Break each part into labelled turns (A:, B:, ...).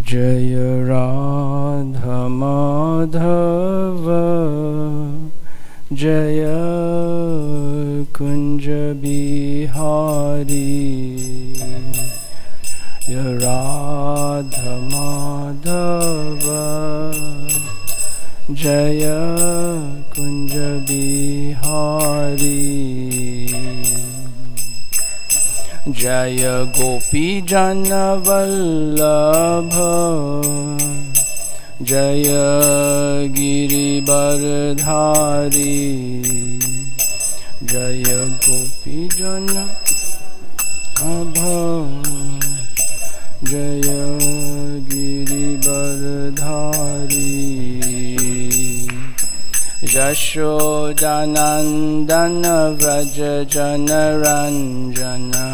A: Jaya Radha Madhava Jaya Kunja Bihari Jaya Radha Madhava Jaya Kunja Bihari Jaya Gopi Jana Vallabha Jaya Giri Bardhari Jaya Gopi Jana Vallabha Jaya Giri Bardhari Yashodanandana Vraja Jana Ranjana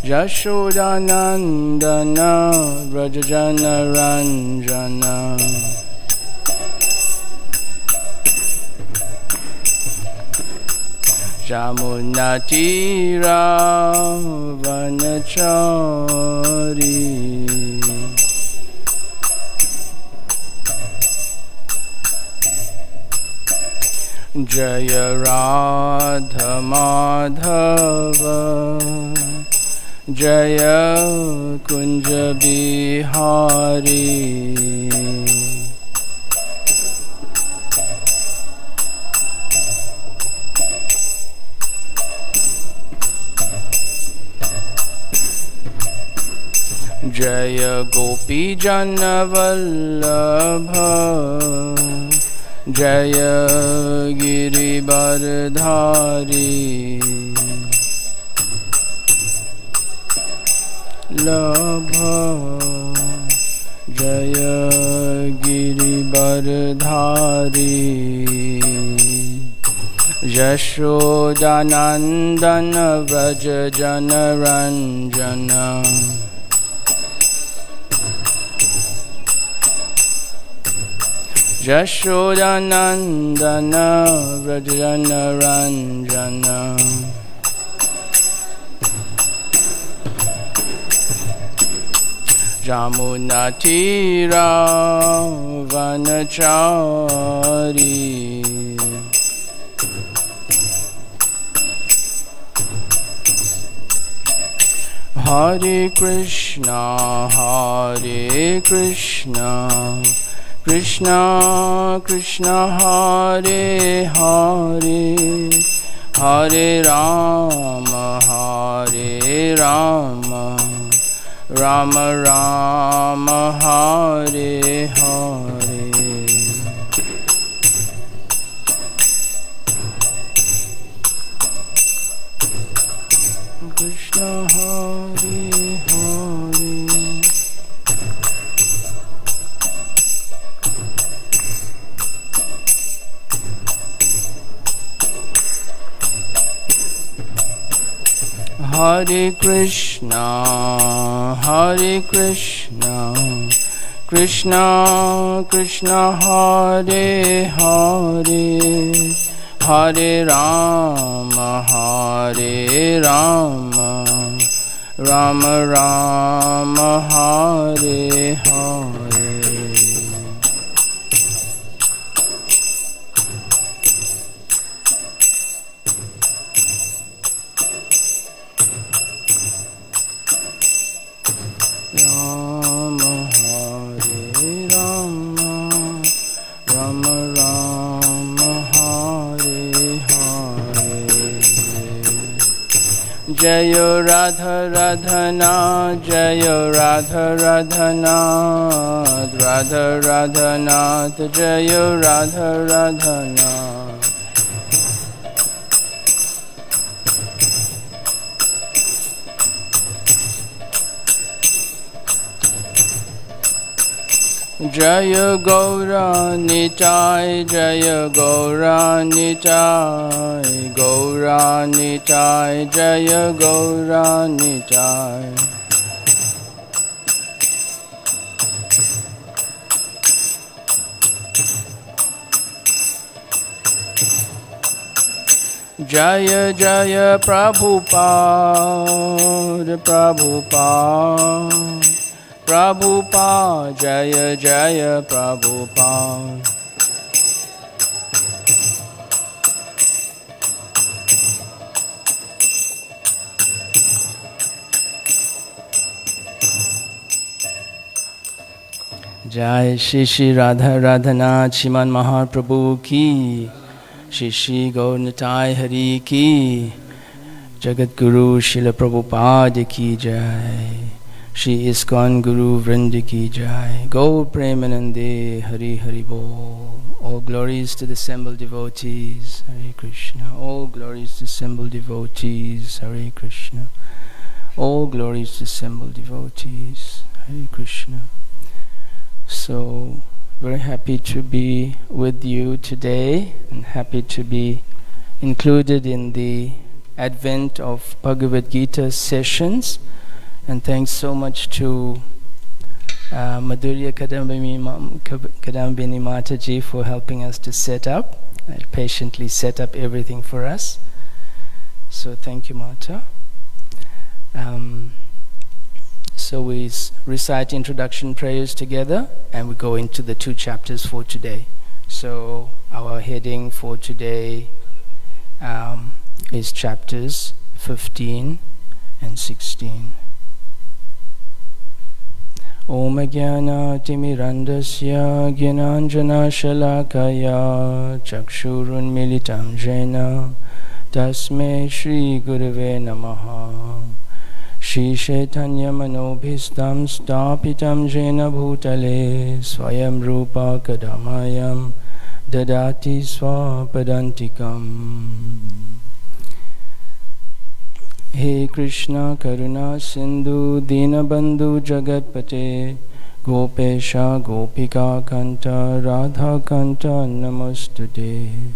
A: Yashodanandana Vraja Jana Ranjana Jamunatira Vanachari Jaya Radha Madhava Jaya Kunja Bihari Jaya Gopi Jana Vallabha Jaya Giri Bardhari Labha Jaya Giri Bardhari Yashodanandana Vraja Jana Ranjana Yashodanandana Vraja Jana Ranjana Jamunatira Vanachari Hare Krishna Krishna Krishna Hare Hare Hare Rama Rama Rama Hare Hare Krishna Hare Hare Hare Krishna Krishna Krishna Hare Hare Hare Rama Rama Rama Hare Hare Jaya Radha Radhana Jaya Radha Radhanath Radha Radhanath Jaya Radha Radhanath Jaya Gaura Nitai Jaya Gaura Nitai Gaura Nitai Jaya Gaura Nitai Jaya Jaya Prabhupada, Prabhupada, Prabhupada, Jaya Jaya Prabhupada. Jai Shri Shri Radha Radhanath Shiman Mahaprabhu ki, Shri Shri Gaurnatai Hari ki, Jagat Guru Srila Prabhupada ki Jai, Shri ISKCON Guru Vrinda ki Jai, Gaur Premanande Hari Hari Bol. All glories to the assembled devotees, Hare Krishna. All glories to assembled devotees, Hare Krishna. All glories to assembled devotees, Hare Krishna. So, very happy to be with you today and happy to be included in the advent of Bhagavad Gita sessions. And thanks so much to Madhurya Kadambini Mataji for helping us to set up, patiently set up everything for us. So thank you, Mata. So we recite introduction prayers together and we go into the 2 chapters for today. So our heading for today is chapters 15 and 16. Om Jnana Timirandasya Gyananjana Shalakaya Chakshurun Militam Jena Tasme Shri Gurave Namaha. Shri Chaitanya Manobhistam Stapitam Jena Bhutale Swayam Rupa Kadamayam Dadati Swapadantikam. He Krishna Karuna Sindhu Dinabandhu Jagatpate Gopesha Gopika Kanta Radha Kanta Namastude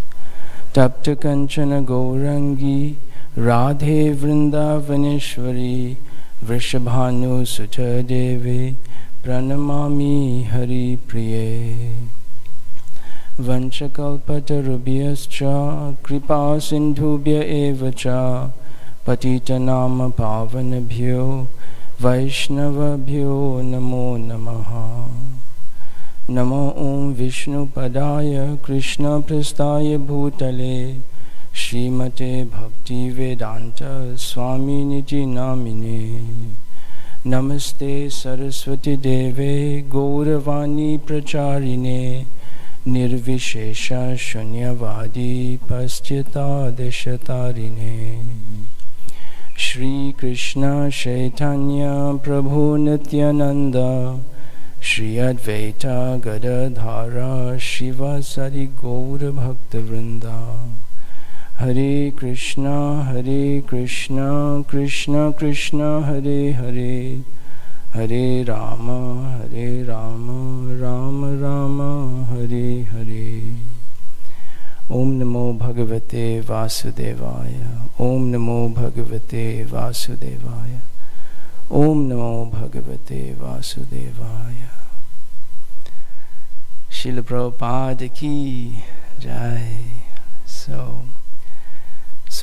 A: Tapta Kanchana Gaurangi Radhe Vrindavaneshwari Vrishabhanu Sutta Devi Pranamami Hari Priye. Vanchakalpatarubhyascha Kripa Sindhubhya Evacha Patitanama Pavanabhyo Vaishnavabhyo Namo Namaha. Namo Om Vishnu Padaya Krishna Prastaya Bhutale Srimate Bhakti Vedanta Swami Niti Namine. Namaste Saraswati Deve Gauravani Pracharine Nirvishesha Shunyavadi Paschyata Deshatarine. Shri Krishna Chaitanya Prabhu Nityananda Shri Advaita Gadadhara Shiva Sari Gaura Bhakta Vrinda. Hare Krishna Krishna Krishna Hare Hare Hare Rama Rama Rama Hare Hare. Om Namo Bhagavate Vasudevaya. Om Namo Bhagavate Vasudevaya. Om Namo Bhagavate Vasudevaya. Srila Prabhupada ki Jai. So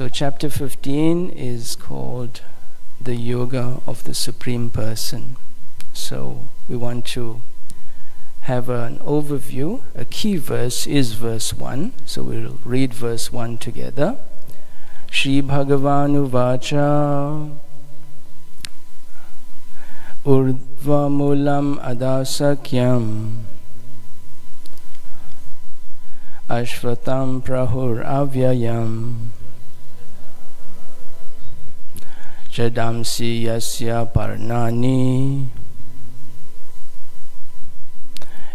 A: chapter 15 is called the Yoga of the Supreme Person. So we want to have an overview. A key verse is verse 1. So we'll read verse 1 together. Shri Bhagavanu Vacha Urdhva Mulam Adasakyam Ashvatam Prahur Avyayam Jadamsi Yasya Parnani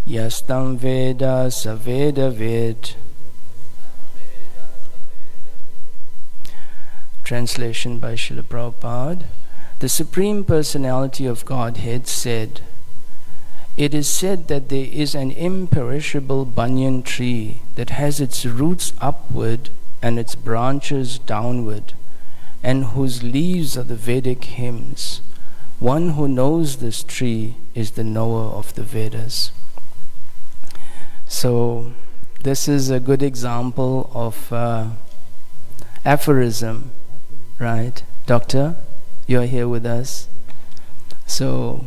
A: Yastam Veda Saveda Ved. Translation by Srila Prabhupada. The Supreme Personality of Godhead said, "It is said that there is an imperishable banyan tree that has its roots upward and its branches downward, and whose leaves are the Vedic hymns. One who knows this tree is the knower of the Vedas." So this is a good example of aphorism, right? Doctor, you're here with us. So,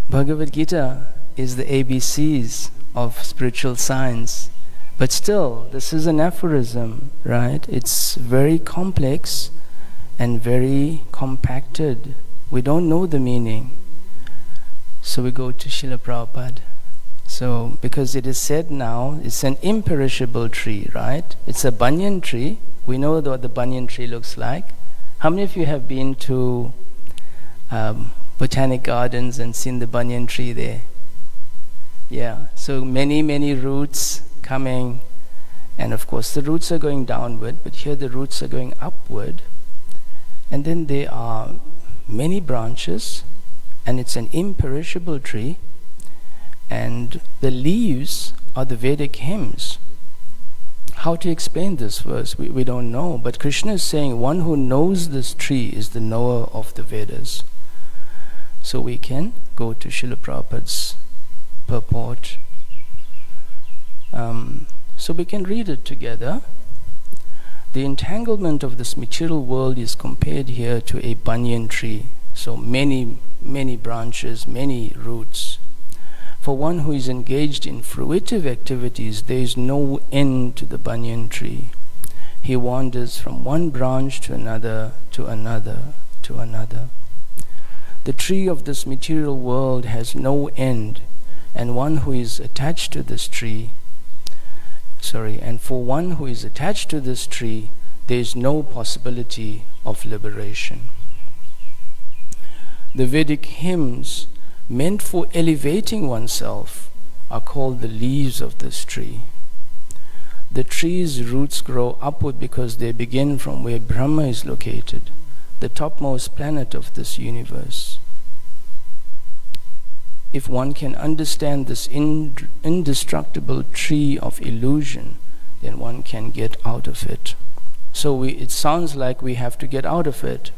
A: Bhagavad Gita is the ABCs of spiritual science. But still, this is an aphorism, right? It's very complex and very compacted. We don't know the meaning. So we go to Srila Prabhupada. So, because it is said now, it's an imperishable tree, right? It's a banyan tree. We know what the banyan tree looks like. How many of you have been to botanic gardens and seen the banyan tree there? Yeah, so many roots coming, and of course the roots are going downward, but here the roots are going upward, and then there are many branches, and it's an imperishable tree, and the leaves are the Vedic hymns. How to explain this verse? We don't know, but Krishna is saying one who knows this tree is the knower of the Vedas. So we can go to Srila Prabhupada's purport. So we can read it together. The entanglement of this material world is compared here to a banyan tree. So many branches, many roots. For one who is engaged in fruitive activities, there is no end to the banyan tree. He wanders from one branch to another, to another, to another. The tree of this material world has no end, and one who is attached to this tree, and for one who is attached to this tree, there is no possibility of liberation. The Vedic hymns meant for elevating oneself are called the leaves of this tree. The tree's roots grow upward because they begin from where Brahma is located, the topmost planet of this universe. If one can understand this indestructible tree of illusion, then one can get out of it. So it sounds like we have to get out of it.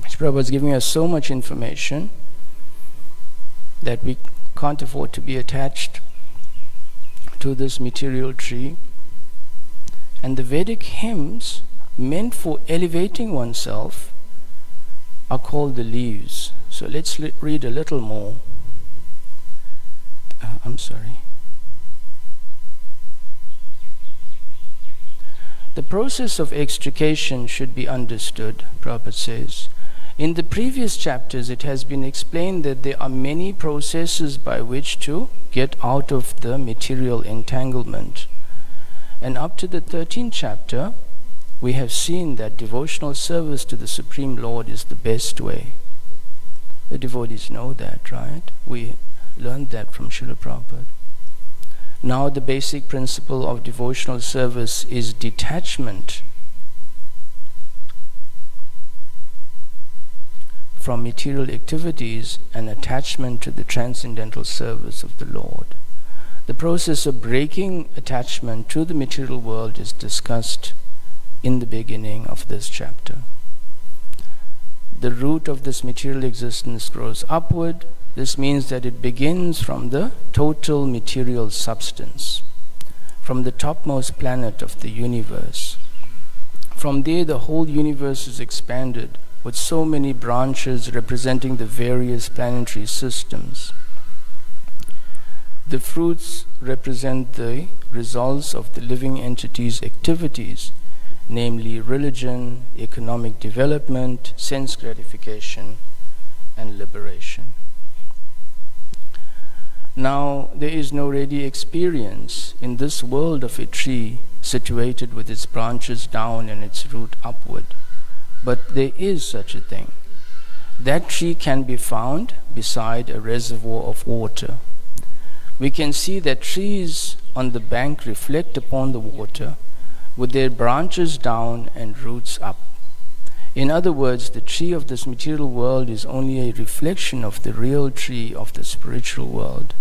A: Prabhupada is giving us so much information that we can't afford to be attached to this material tree. And the Vedic hymns meant for elevating oneself are called the leaves. So let's read a little more. The process of extrication should be understood, Prabhupada says. In the previous chapters, it has been explained that there are many processes by which to get out of the material entanglement. And up to the 13th chapter, we have seen that devotional service to the Supreme Lord is the best way. The devotees know that, right? We learned that from Srila Prabhupada. Now the basic principle of devotional service is detachment from material activities and attachment to the transcendental service of the Lord. The process of breaking attachment to the material world is discussed in the beginning of this chapter. The root of this material existence grows upward. This means that it begins from the total material substance, from the topmost planet of the universe. From there, the whole universe is expanded with so many branches representing the various planetary systems. The fruits represent the results of the living entity's activities, namely religion, economic development, sense gratification, and liberation. Now, there is no ready experience in this world of a tree situated with its branches down and its root upward. But there is such a thing. That tree can be found beside a reservoir of water. We can see that trees on the bank reflect upon the water with their branches down and roots up. In other words, the tree of this material world is only a reflection of the real tree of the spiritual world.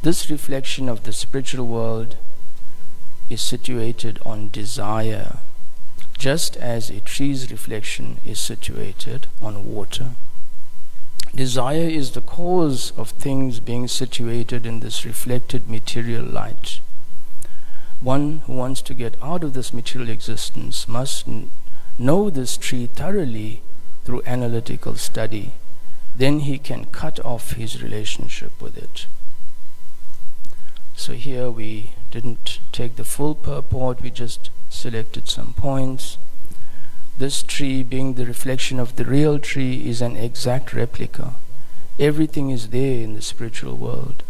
A: This reflection of the spiritual world is situated on desire, just as a tree's reflection is situated on water. Desire is the cause of things being situated in this reflected material light. One who wants to get out of this material existence must know this tree thoroughly through analytical study. Then he can cut off his relationship with it. So here we didn't take the full purport, we just selected some points. This tree, being the reflection of the real tree, is an exact replica. Everything is there in the spiritual world.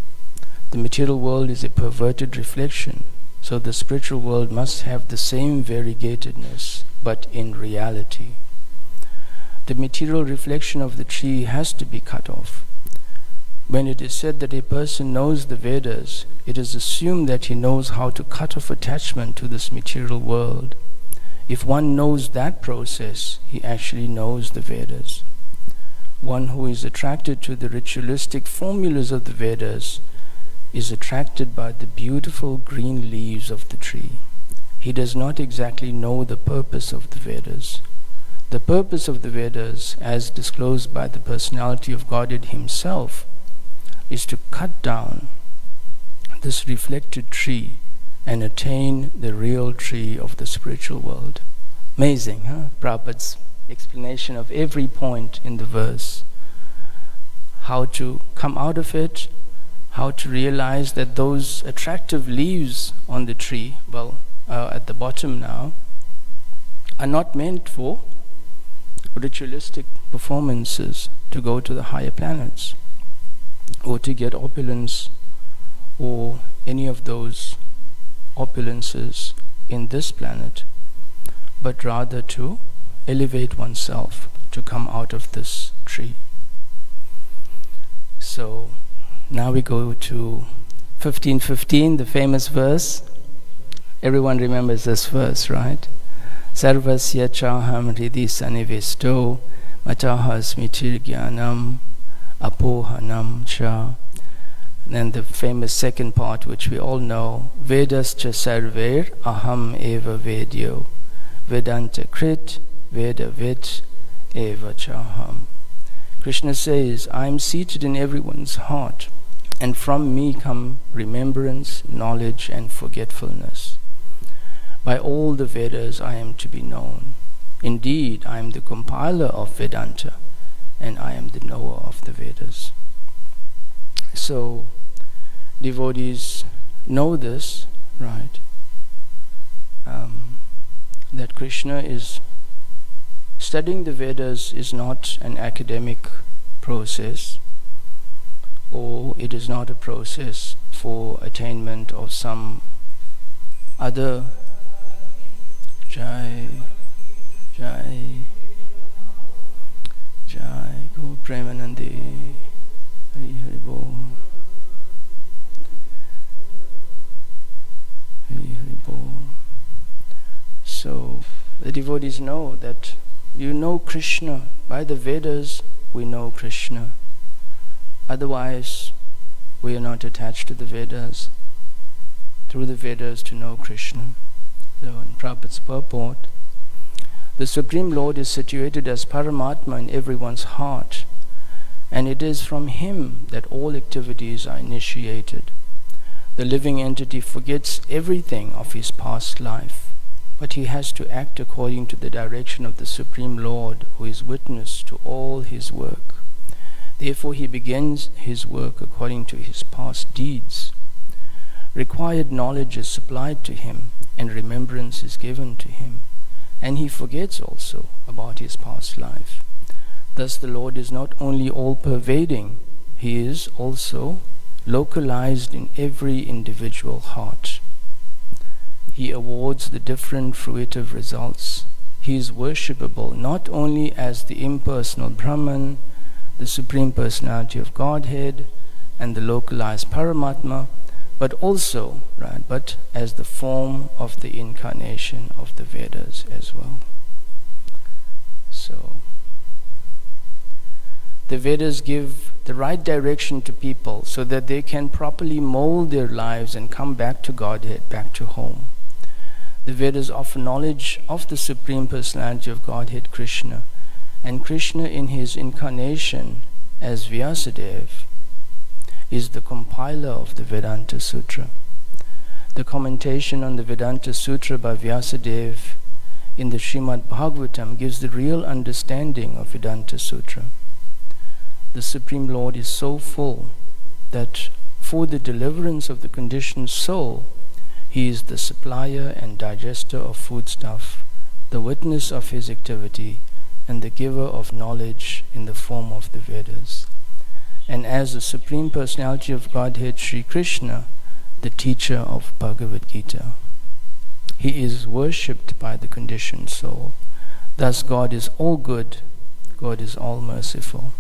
A: The material world is a perverted reflection, so the spiritual world must have the same variegatedness, but in reality. The material reflection of the tree has to be cut off. When it is said that a person knows the Vedas, it is assumed that he knows how to cut off attachment to this material world. If one knows that process, he actually knows the Vedas. One who is attracted to the ritualistic formulas of the Vedas is attracted by the beautiful green leaves of the tree. He does not exactly know the purpose of the Vedas. The purpose of the Vedas, as disclosed by the personality of Godhead himself, is to cut down this reflected tree and attain the real tree of the spiritual world. Amazing, huh? Prabhupada's explanation of every point in the verse. How to come out of it, how to realize that those attractive leaves on the tree, at the bottom now, are not meant for ritualistic performances to go to the higher planets or to get opulence or any of those opulences in this planet, but rather to elevate oneself, to come out of this tree. So now we go to 15:15, the famous verse. Everyone remembers this verse, right? Sarvasya chaham hridi sanivesto mataha smritir jnanam apohanam cha. And then the famous second part, which we all know, Vedascha sarver aham eva vedyo vedanta krit vedavid eva chaham. Krishna says, I am seated in everyone's heart, and from me come remembrance, knowledge, and forgetfulness. By all the Vedas I am to be known. Indeed, I am the compiler of Vedanta, and I am the knower of the Vedas. So, devotees know this, right? That Krishna is studying the Vedas is not an academic process, or it is not a process for attainment of some other Jai, Jai, Jai, Go Premanandi, Hari Hari Bol, Hari Hari Bol. So the devotees know that you know Krishna. By the Vedas we know Krishna. Otherwise we are not attached to the Vedas. Through the Vedas to know Krishna. So in Prabhupada's purport, the Supreme Lord is situated as Paramatma in everyone's heart, and it is from Him that all activities are initiated. The living entity forgets everything of his past life, but he has to act according to the direction of the Supreme Lord, who is witness to all his work. Therefore he begins his work according to his past deeds. Required knowledge is supplied to him, and remembrance is given to him, and he forgets also about his past life. Thus the Lord is not only all-pervading, he is also localized in every individual heart. He awards the different fruitive results. He is worshipable not only as the impersonal Brahman, the Supreme Personality of Godhead, and the localized Paramatma, but also, but as the form of the incarnation of the Vedas as well. So, the Vedas give the right direction to people so that they can properly mold their lives and come back to Godhead, back to home. The Vedas offer knowledge of the Supreme Personality of Godhead, Krishna, and Krishna in his incarnation as Vyasadeva is the compiler of the Vedanta Sutra. The commentation on the Vedanta Sutra by Vyasadeva in the Srimad Bhagavatam gives the real understanding of Vedanta Sutra. The Supreme Lord is so full that for the deliverance of the conditioned soul, He is the supplier and digester of foodstuff, the witness of His activity, and the giver of knowledge in the form of the Vedas. And as the Supreme Personality of Godhead, Sri Krishna, the teacher of Bhagavad Gita, He is worshipped by the conditioned soul. Thus God is all good, God is all merciful.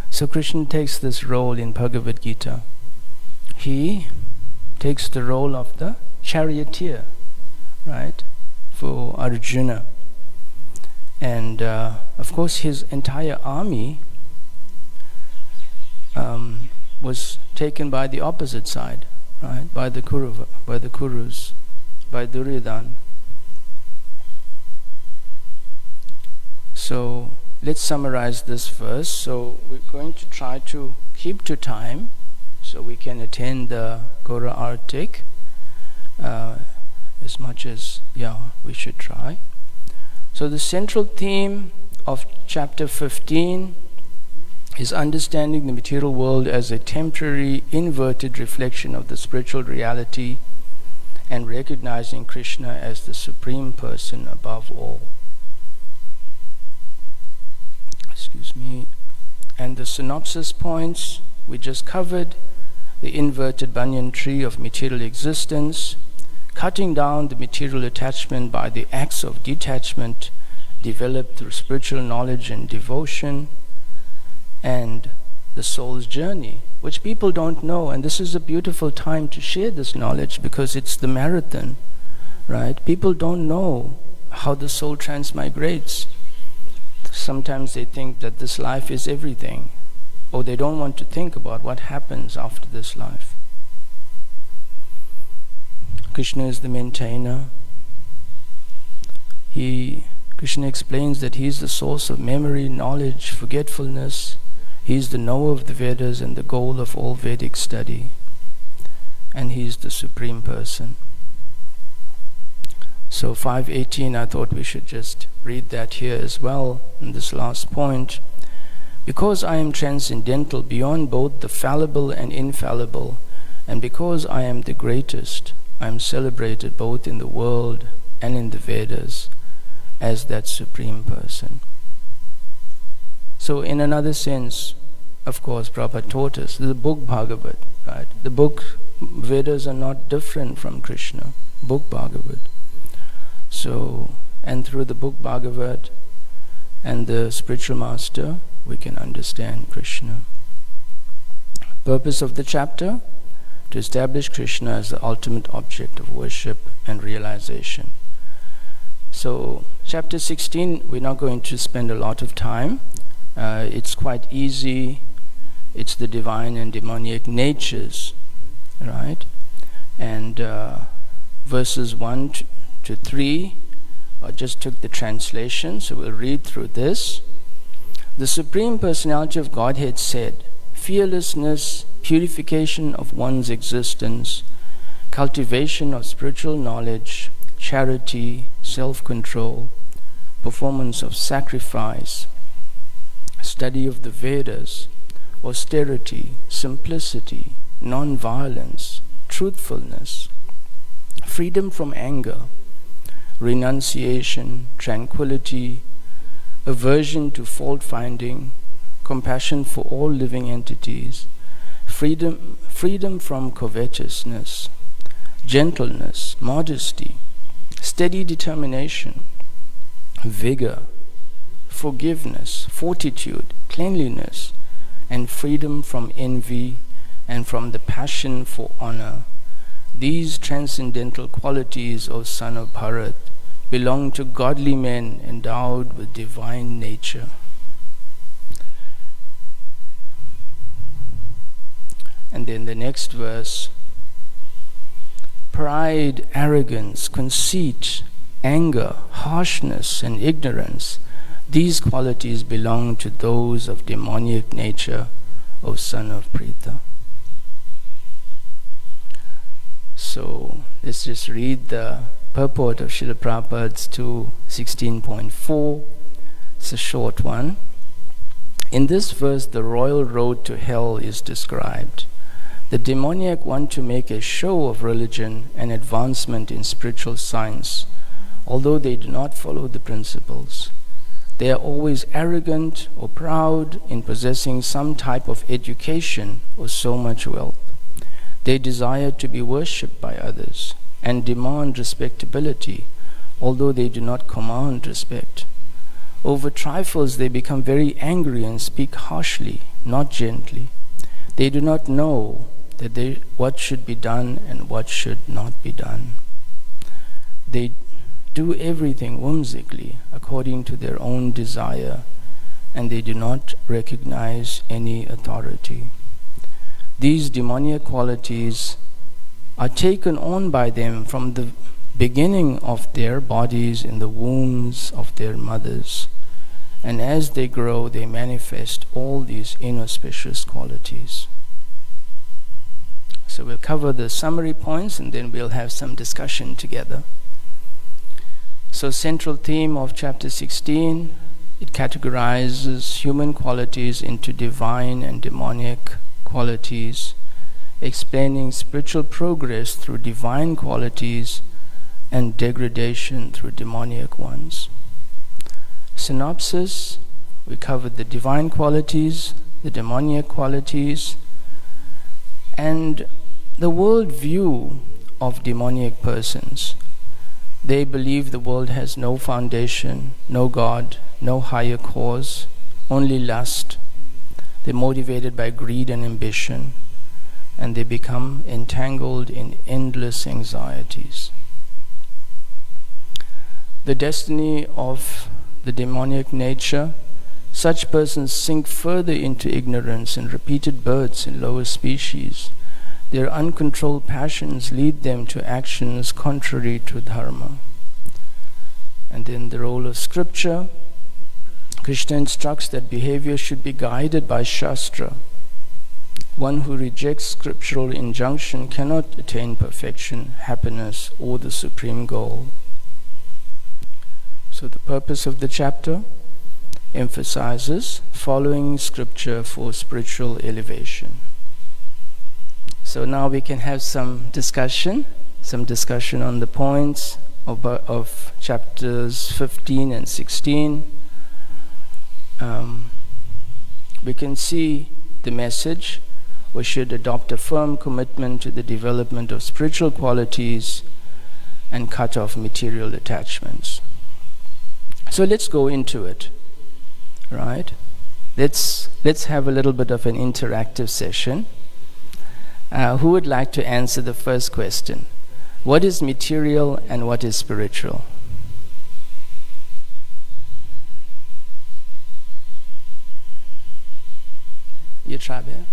A: So Krishna takes this role in Bhagavad Gita. He takes the role of the charioteer, right, for Arjuna. And of course his entire army was taken by the opposite side, right, by the Kurus, by Duryodhana. So let's summarize this verse. So we're going to try to keep to time so we can attend the Gora Artik as much as we should try. So the central theme of chapter 15 is understanding the material world as a temporary, inverted reflection of the spiritual reality and recognizing Krishna as the Supreme Person above all. Excuse me. And the synopsis points we just covered: the inverted banyan tree of material existence, cutting down the material attachment by the acts of detachment developed through spiritual knowledge and devotion, and the soul's journey, which people don't know. And this is a beautiful time to share this knowledge because it's the marathon, right? People don't know how the soul transmigrates. Sometimes they think that this life is everything, or they don't want to think about what happens after this life. Krishna is the maintainer. Krishna explains that He is the source of memory, knowledge, forgetfulness. He is the knower of the Vedas and the goal of all Vedic study. And He is the Supreme Person. So 5:18, I thought we should just read that here as well in this last point. Because I am transcendental beyond both the fallible and infallible, and because I am the greatest, I am celebrated both in the world and in the Vedas as that Supreme Person. So in another sense, of course, Prabhupada taught us, the book Bhagavad, right? The book Vedas are not different from Krishna, book Bhagavad. So, and through the book Bhagavad and the spiritual master, we can understand Krishna. Purpose of the chapter: to establish Krishna as the ultimate object of worship and realization. So, chapter 16, we're not going to spend a lot of time. It's quite easy. It's the divine and demoniac natures, right? And verses 1 to 3, I just took the translation, so we'll read through this. The Supreme Personality of Godhead said, fearlessness, purification of one's existence, cultivation of spiritual knowledge, charity, self-control, performance of sacrifice, study of the Vedas, austerity, simplicity, non-violence, truthfulness, freedom from anger, renunciation, tranquility, aversion to fault-finding, compassion for all living entities, freedom from covetousness, gentleness, modesty, steady determination, vigor, forgiveness, fortitude, cleanliness, and freedom from envy and from the passion for honor. These transcendental qualities, O son of Bharat, belong to godly men endowed with divine nature. And then the next verse: pride, arrogance, conceit, anger, harshness, and ignorance, these qualities belong to those of demoniac nature, O son of Pritha. So So let's just read the purport of Srila Prabhupada's 2:16.4. It's a short one. In this verse, the royal road to hell is described. The demoniac want to make a show of religion and advancement in spiritual science, although they do not follow the principles. They are always arrogant or proud in possessing some type of education or so much wealth. They desire to be worshipped by others and demand respectability, although they do not command respect. Over trifles they become very angry and speak harshly, not gently. They do not know that what should be done and what should not be done. They do everything whimsically according to their own desire, and they do not recognize any authority. These demoniac qualities are taken on by them from the beginning of their bodies in the wombs of their mothers, and as they grow they manifest all these inauspicious qualities. So we'll cover the summary points and then we'll have some discussion together. So central theme of chapter 16, it categorizes human qualities into divine and demoniac qualities, explaining spiritual progress through divine qualities and degradation through demoniac ones. Synopsis, we covered the divine qualities, the demoniac qualities, and the world view of demoniac persons. They believe the world has no foundation, no God, no higher cause, only lust. They're motivated by greed and ambition, and they become entangled in endless anxieties. The destiny of the demoniac nature, such persons sink further into ignorance and repeated births in lower species. Their uncontrolled passions lead them to actions contrary to dharma. And then the role of scripture. Krishna instructs that behavior should be guided by Shastra. One who rejects scriptural injunction cannot attain perfection, happiness, or the supreme goal. So the purpose of the chapter emphasizes following scripture for spiritual elevation. So now we can have some discussion on the points of chapters 15 and 16. We can see the message. We should adopt a firm commitment to the development of spiritual qualities and cut off material attachments. So let's go into it, right? Let's have a little bit of an interactive session. Who would like to answer the first question? What is material and what is spiritual? You try, Bea.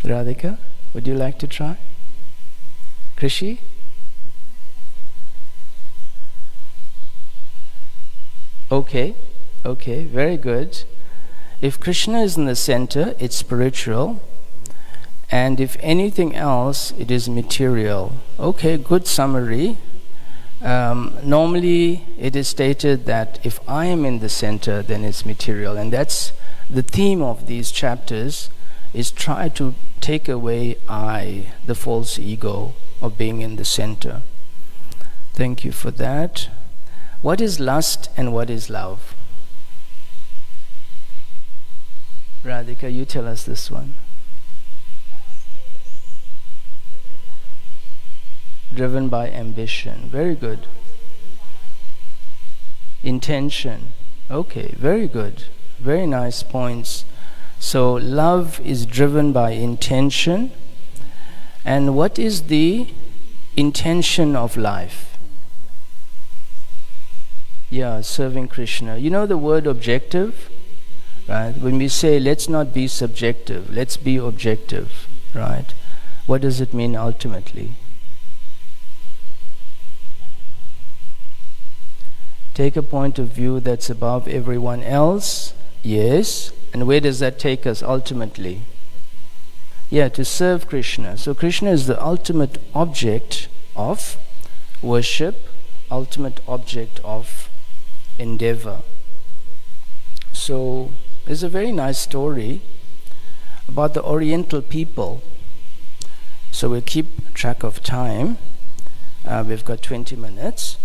A: Radhika, would you like to try? Krishi? Okay, very good. If Krishna is in the center, it's spiritual. And if anything else, it is material. Okay, good summary. Normally, it is stated that if I am in the center, then it's material. And that's the theme of these chapters, is try to take away I, the false ego of being in the center. Thank you for that. What is lust and what is love? Radhika, you tell us this one. Driven by ambition. Very good. Intention. Okay, very good. Very nice points. So love is driven by intention. And what is the intention of life? Yeah, serving Krishna. You know the word objective? Right? When we say let's not be subjective, let's be objective, right? What does it mean ultimately? Take a point of view that's above everyone else, yes. And where does that take us ultimately? Yeah, to serve Krishna. So Krishna is the ultimate object of worship, ultimate object of endeavor. So there's a very nice story about the Oriental people. So we'll keep track of time. We've got 20 minutes.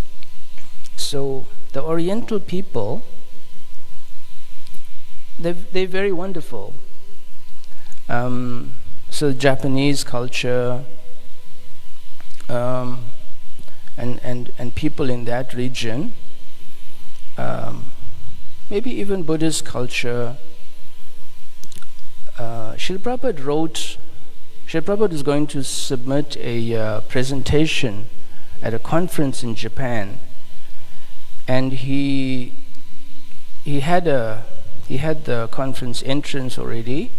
A: So the Oriental people, they're very wonderful. So Japanese culture and people in that region, maybe even Buddhist culture. Srila Prabhupada is going to submit a presentation at a conference in Japan, and he had the conference entrance already.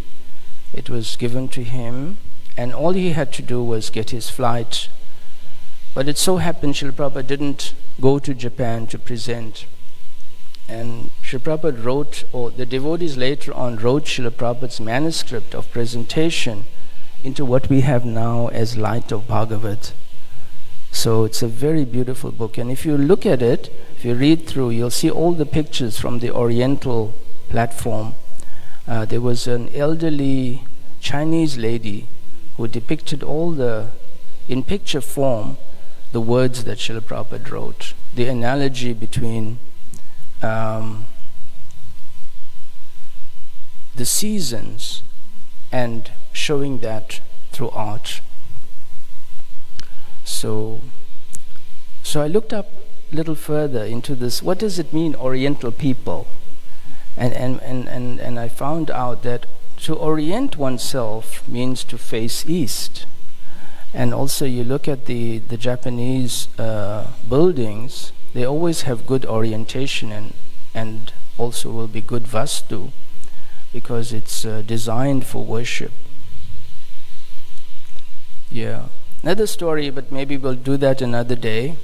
A: It was given to him, and all he had to do was get his flight. But it so happened Srila Prabhupada didn't go to Japan to present. And Srila Prabhupada wrote, or the devotees later on wrote Srila Prabhupada's manuscript of presentation into what we have now as Light of Bhagavad. So it's a very beautiful book. And if you look at it, if you read through, you'll see all the pictures from the Oriental platform. There was an elderly Chinese lady who depicted in picture form, the words that Srila Prabhupada wrote. The analogy between the seasons and showing that through art. So I looked up a little further into this. What does it mean, Oriental people? And I found out that to orient oneself means to face east. And also you look at the Japanese buildings, they always have good orientation and also will be good vastu, because it's designed for worship. Yeah. Another story, but maybe we'll do that another day.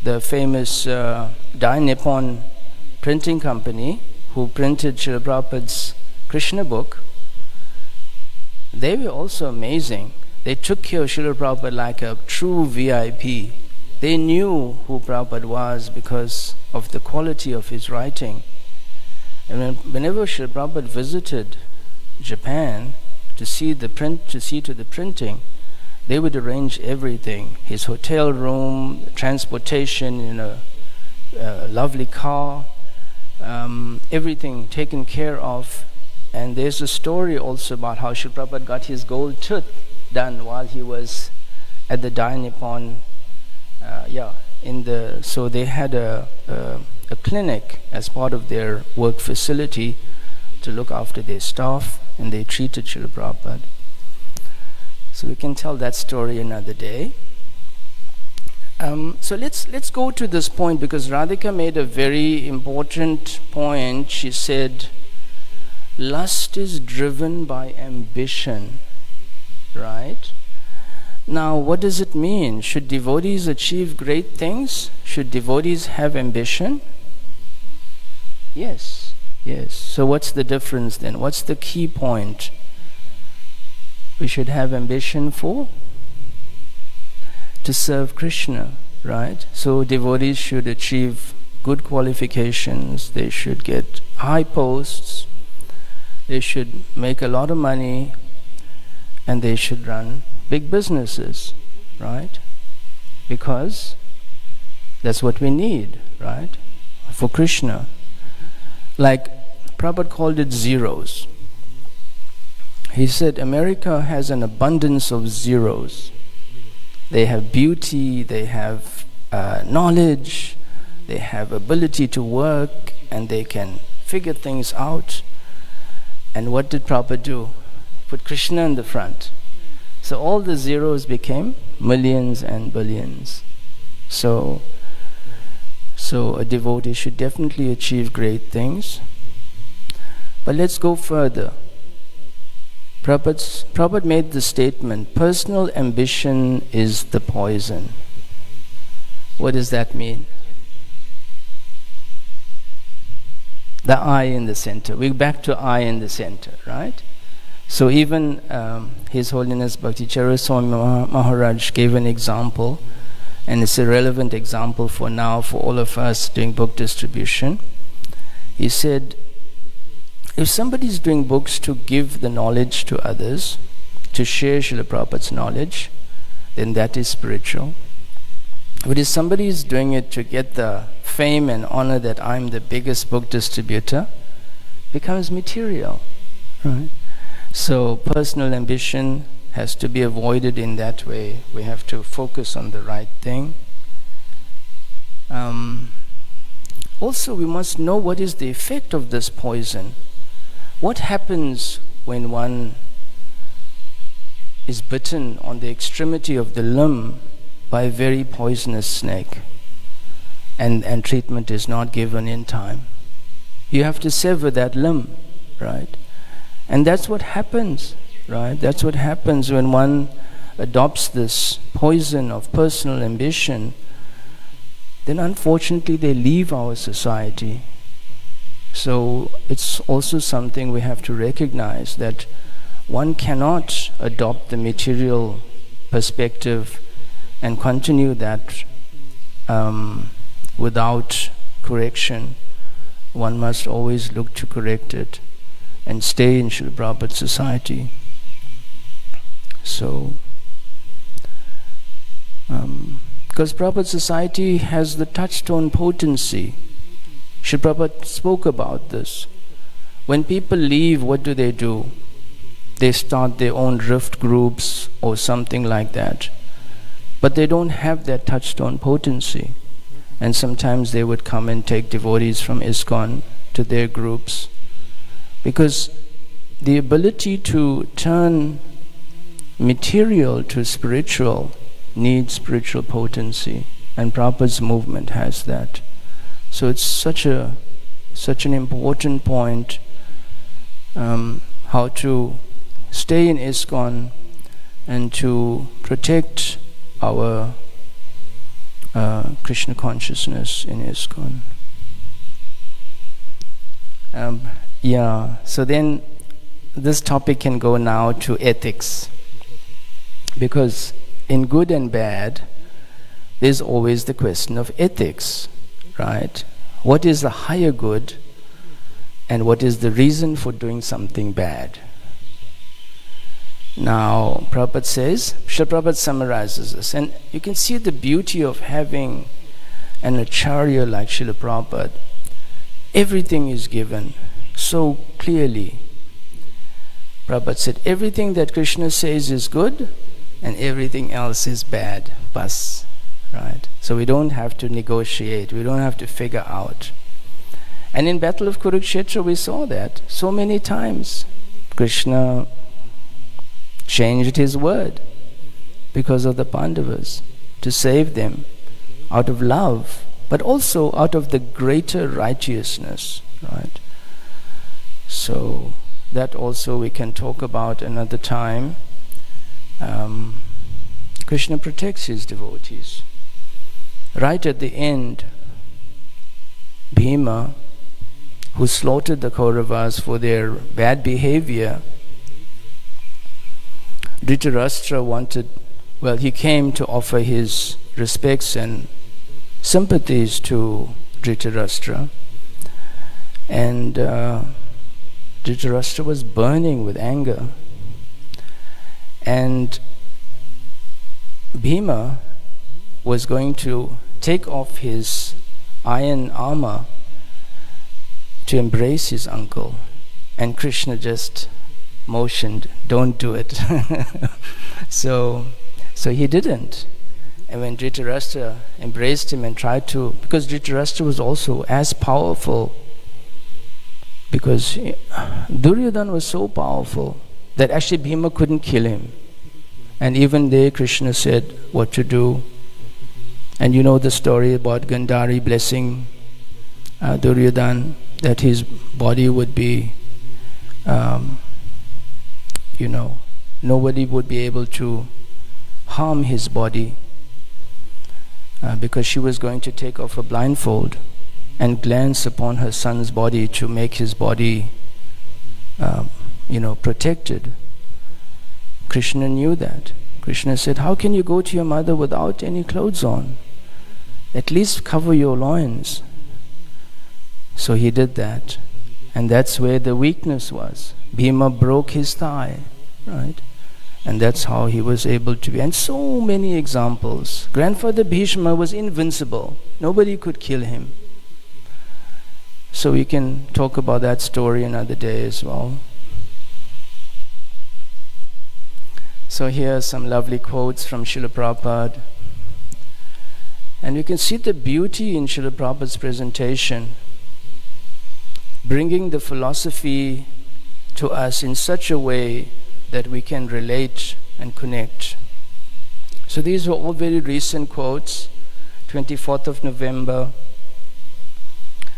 A: The famous Dai Nippon printing company who printed Srila Prabhupada's Krishna book, they were also amazing. They took care of Srila Prabhupada like a true VIP. They knew who Prabhupada was because of the quality of his writing. And whenever Srila Prabhupada visited Japan to see to the printing, they would arrange everything. His hotel room, transportation in a lovely car, everything taken care of. And there's a story also about how Srila Prabhupada got his gold tooth done while he was at the Dai Nippon. So they had a clinic as part of their work facility to look after their staff, and they treated Srila Prabhupada. So we can tell that story another day. So let's go to this point, because Radhika made a very important point. She said, lust is driven by ambition, right? Now, what does it mean? Should devotees achieve great things? Should devotees have ambition? Yes. So what's the difference then? What's the key point? We should have ambition for? To serve Krishna, right? So devotees should achieve good qualifications. They should get high posts. They should make a lot of money. And they should run big businesses, right? Because that's what we need, right? For Krishna. Like Prabhupada called it zeros. He said America has an abundance of zeros. They have beauty, they have knowledge, they have ability to work, and they can figure things out. And what did Prabhupada do? Put Krishna in the front. So all the zeros became millions and billions. So a devotee should definitely achieve great things. But let's go further. Prabhupada made the statement, personal ambition is the poison. What does that mean? The I in the center. We're back to I in the center, right? So even His Holiness Bhakticharya Swami Maharaj gave an example, and it's a relevant example for now for all of us doing book distribution. He said, if somebody is doing books to give the knowledge to others, to share Srila Prabhupada's knowledge, then that is spiritual. But if somebody is doing it to get the fame and honor that I'm the biggest book distributor, it becomes material, right? So personal ambition has to be avoided in that way. We have to focus on the right thing. Also, we must know what is the effect of this poison. What happens when one is bitten on the extremity of the limb by a very poisonous snake, and treatment is not given in time? You have to sever that limb, right? And that's what happens, right? That's what happens when one adopts this poison of personal ambition. Then unfortunately they leave our society. So it's also something we have to recognize, that one cannot adopt the material perspective and continue that without correction. One must always look to correct it and stay in Srila Prabhupada's society. So, because Prabhupada's society has the touchstone potency. Srila Prabhupada spoke about this. When people leave, what do? They start their own drift groups or something like that. But they don't have that touchstone potency. And sometimes they would come and take devotees from ISKCON to their groups. Because the ability to turn material to spiritual needs spiritual potency. And Prabhupada's movement has that. So it's such an important point, how to stay in ISKCON and to protect our Krishna consciousness in ISKCON. So then this topic can go now to ethics, because in good and bad there's always the question of ethics, right? What is the higher good and what is the reason for doing something bad? Now, Prabhupada says, Srila Prabhupada summarizes this, and you can see the beauty of having an acharya like Srila Prabhupada. Everything is given so clearly. Prabhupada said, everything that Krishna says is good and everything else is bad, bas, right? So we don't have to negotiate, we don't have to figure out. And in Battle of Kurukshetra we saw that so many times. Krishna changed his word because of the Pandavas, to save them out of love, but also out of the greater righteousness, right? So that also we can talk about another time. Krishna protects his devotees. Right at the end, Bhima, who slaughtered the Kauravas for their bad behavior, Dhritarashtra he came to offer his respects and sympathies to Dhritarashtra. And Dhritarashtra was burning with anger. And Bhima was going to take off his iron armor to embrace his uncle. And Krishna just motioned, don't do it. So he didn't. And when Dhritarashtra embraced him and tried to, because Dhritarashtra was also as powerful, because Duryodhana was so powerful that actually Bhima couldn't kill him. And even there Krishna said what to do. And you know the story about Gandhari blessing Duryodhana, that his body would be, nobody would be able to harm his body, because she was going to take off her blindfold and glance upon her son's body to make his body protected. Krishna knew that. Krishna said, how can you go to your mother without any clothes on? At least cover your loins. So he did that. And that's where the weakness was. Bhima broke his thigh, right? And that's how he was able to be. And so many examples. Grandfather Bhishma was invincible. Nobody could kill him. So we can talk about that story another day as well. So here are some lovely quotes from Srila Prabhupada. And you can see the beauty in Srila Prabhupada's presentation, bringing the philosophy to us in such a way that we can relate and connect. So these were all very recent quotes. 24th of November.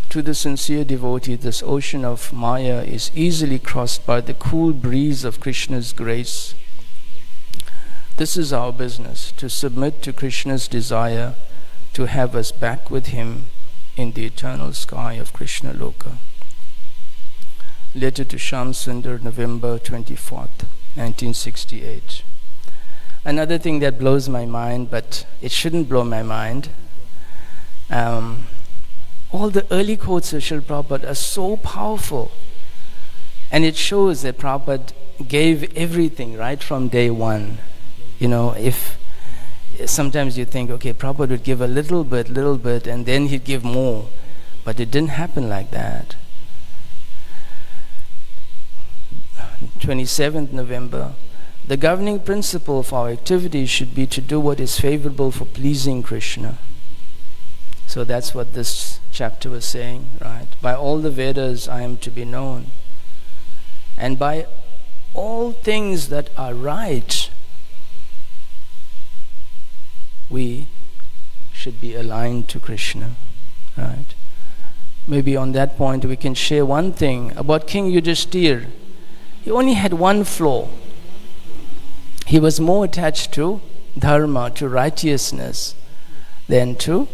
A: To the sincere devotee, this ocean of Maya is easily crossed by the cool breeze of Krishna's grace. This is our business, to submit to Krishna's desire to have us back with him in the eternal sky of Krishna Loka. Letter to Shyam Sundar, November 24th, 1968. Another thing that blows my mind, but it shouldn't blow my mind, all the early quotes of Srila Prabhupada are so powerful. And it shows that Prabhupada gave everything right from day one. If sometimes you think, okay, Prabhupada would give a little bit, and then he'd give more. But it didn't happen like that. 27th November. The governing principle of our activities should be to do what is favorable for pleasing Krishna. So that's what this chapter was saying, right? By all the Vedas I am to be known. And by all things that are right, we should be aligned to Krishna, right? Maybe on that point we can share one thing about King Yudhishthira. He only had one flaw. He was more attached to dharma, to righteousness, than to...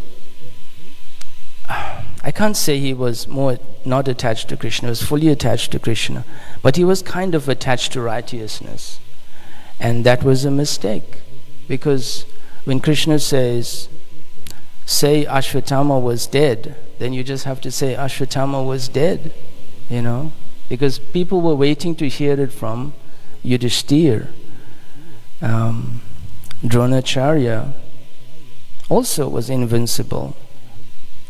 A: I can't say he was more not attached to Krishna, he was fully attached to Krishna, but he was kind of attached to righteousness. And that was a mistake, because when Krishna says, say Ashwatthama was dead, then you just have to say Ashwatthama was dead, because people were waiting to hear it from Yudhishthira. Dronacharya also was invincible,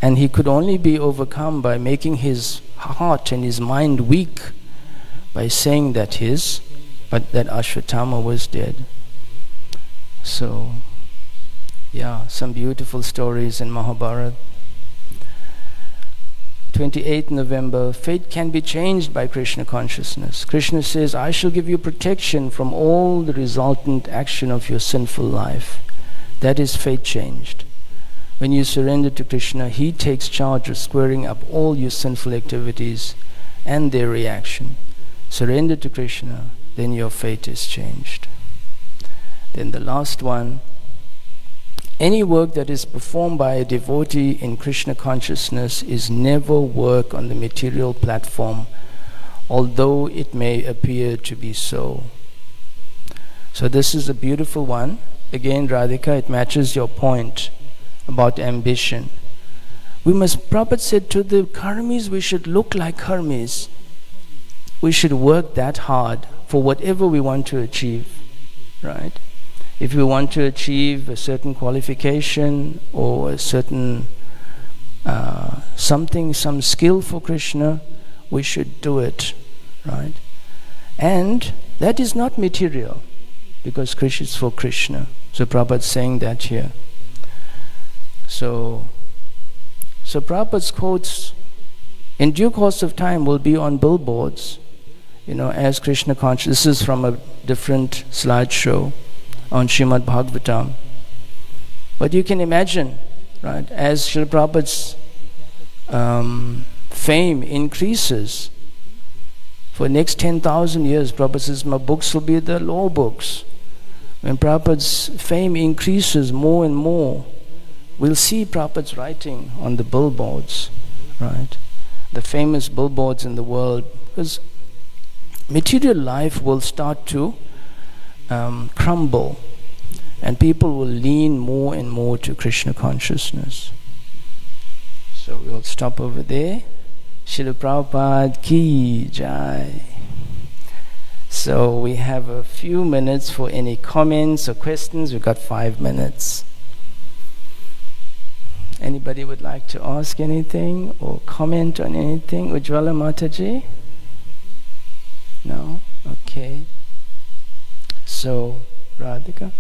A: and he could only be overcome by making his heart and his mind weak, by saying that Ashwatthama was dead. So, some beautiful stories in Mahabharata. 28th November, fate can be changed by Krishna consciousness. Krishna says, I shall give you protection from all the resultant action of your sinful life. That is fate changed. When you surrender to Krishna, he takes charge of squaring up all your sinful activities and their reaction. Surrender to Krishna, then your fate is changed. Then the last one, any work that is performed by a devotee in Krishna consciousness is never work on the material platform, although it may appear to be so. So this is a beautiful one. Again, Radhika, it matches your point about ambition. Prabhupada said to the karmis, we should look like karmis. We should work that hard for whatever we want to achieve, right? If we want to achieve a certain qualification or a certain some skill for Krishna, we should do it, right? And that is not material, because Krishna is for Krishna. So Prabhupada is saying that here. So Prabhupada's quotes in due course of time will be on billboards, as Krishna conscious. This is from a different slideshow on Srimad Bhagavatam. But you can imagine, right, as Srila Prabhupada's fame increases, for the next 10,000 years, Prabhupada says, my books will be the law books. When Prabhupada's fame increases more and more, we'll see Prabhupada's writing on the billboards, right? The famous billboards in the world. Because material life will start to crumble, and people will lean more and more to Krishna consciousness. So we'll stop over there. Srila Prabhupada ki jai. So we have a few minutes for any comments or questions. We've got 5 minutes. Anybody would like to ask anything or comment on anything? Ujjwala Mataji? No? Okay. So, Radhika?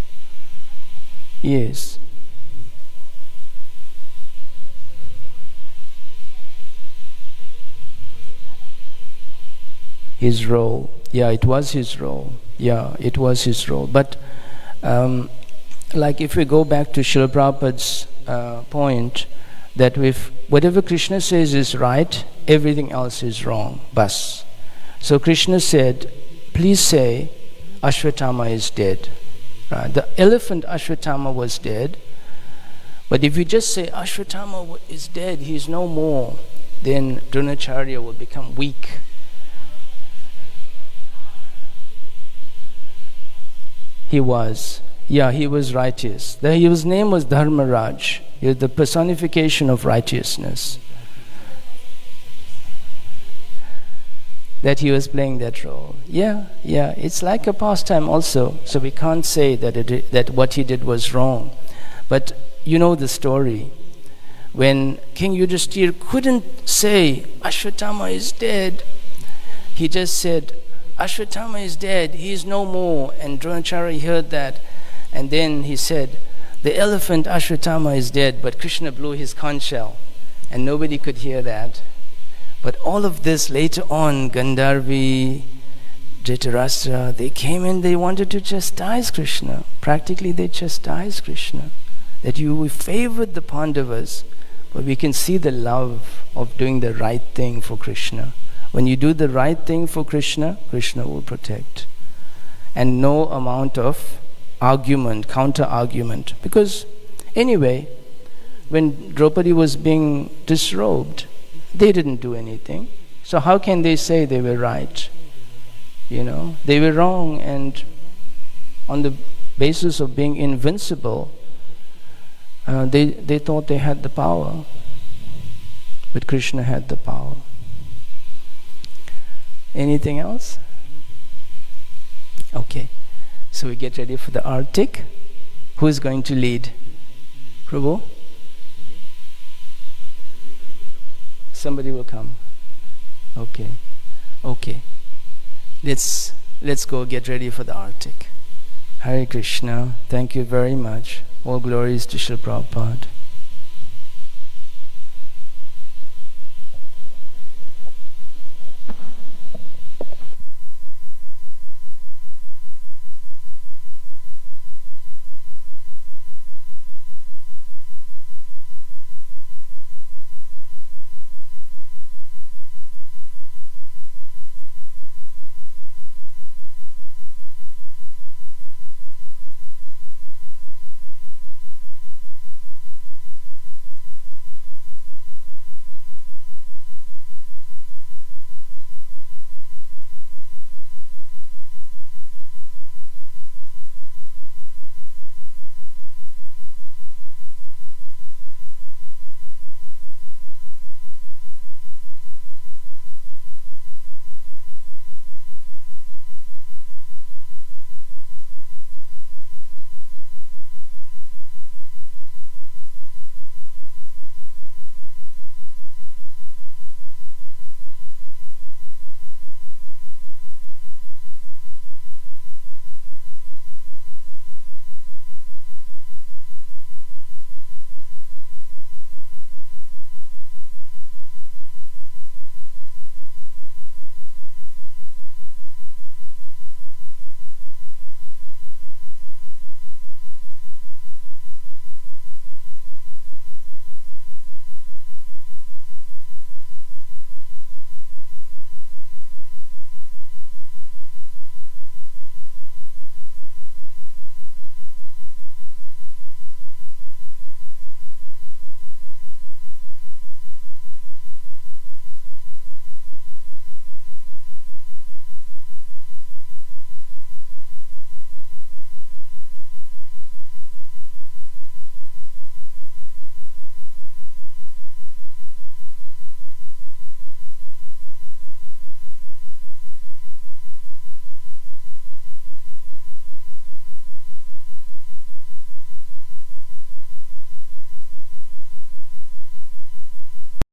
A: Yes. His role. Yeah, it was his role. Yeah, it was his role. But like if we go back to Srila Prabhupada's point, that if whatever Krishna says is right, everything else is wrong. Bas. So Krishna said, please say Ashwatthama is dead. Right? The elephant Ashwatthama was dead. But if you just say Ashwatthama is dead, he is no more, then Dronacharya will become weak. He was. Yeah, he was righteous. His name was Dharmaraj. He was the personification of righteousness. That he was playing that role. Yeah, it's like a pastime also. So we can't say that that what he did was wrong. But you know the story. When King Yudhishthira couldn't say, Ashwatthama is dead, he just said, Ashwatthama is dead, he is no more. And Dronacharya heard that. And then he said, the elephant Ashwatthama is dead, but Krishna blew his conch shell. And nobody could hear that. But all of this later on, Gandharvi, Dhritarashtra, they came in, they wanted to chastise Krishna. Practically they chastised Krishna. That you favored the Pandavas, but we can see the love of doing the right thing for Krishna. When you do the right thing for Krishna, Krishna will protect. And no amount of argument, counter-argument. Because anyway, when Draupadi was being disrobed, they didn't do anything. So how can they say they were right? You know, they were wrong, and on the basis of being invincible, they thought they had the power. But Krishna had the power. Anything else? Okay. So we get ready for the Artik. Who is going to lead? Prabhu? Somebody will come. Okay. Let's go get ready for the Artik. Hare Krishna. Thank you very much. All glories to Srila Prabhupada.